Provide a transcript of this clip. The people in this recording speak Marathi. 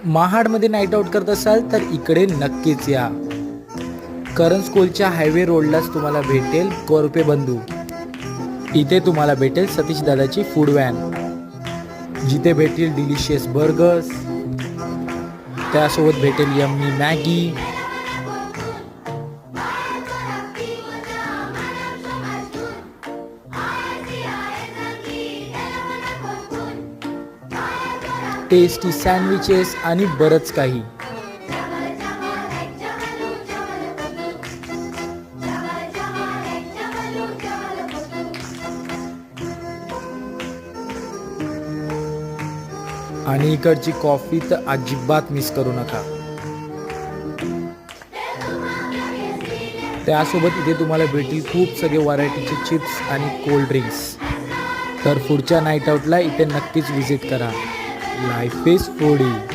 महाडमध्ये नाईट आउट करत असाल तर इकडे नक्कीच या. करंज स्कूलच्या हायवे रोडलाच तुम्हाला भेटेल कोरपे बंधू. इथे तुम्हाला भेटेल सतीश दादाची फूड व्हॅन, जिथे भेटेल डिलिशियस बर्गर्स, त्यासोबत भेटेल यम्मी मॅगी. टेस्टी सँडविचेस आणि बरंच काही. आणि इकडची कॉफी तर अजिबात मिस करू नका. त्यासोबत इथे तुम्हाला भेटतील खूप सगळे व्हरायटीचे चिप्स आणि कोल्ड ड्रिंक्स. तर पुढच्या नाईट आउटला इथे नक्कीच व्हिजिट करा. Life is foodie.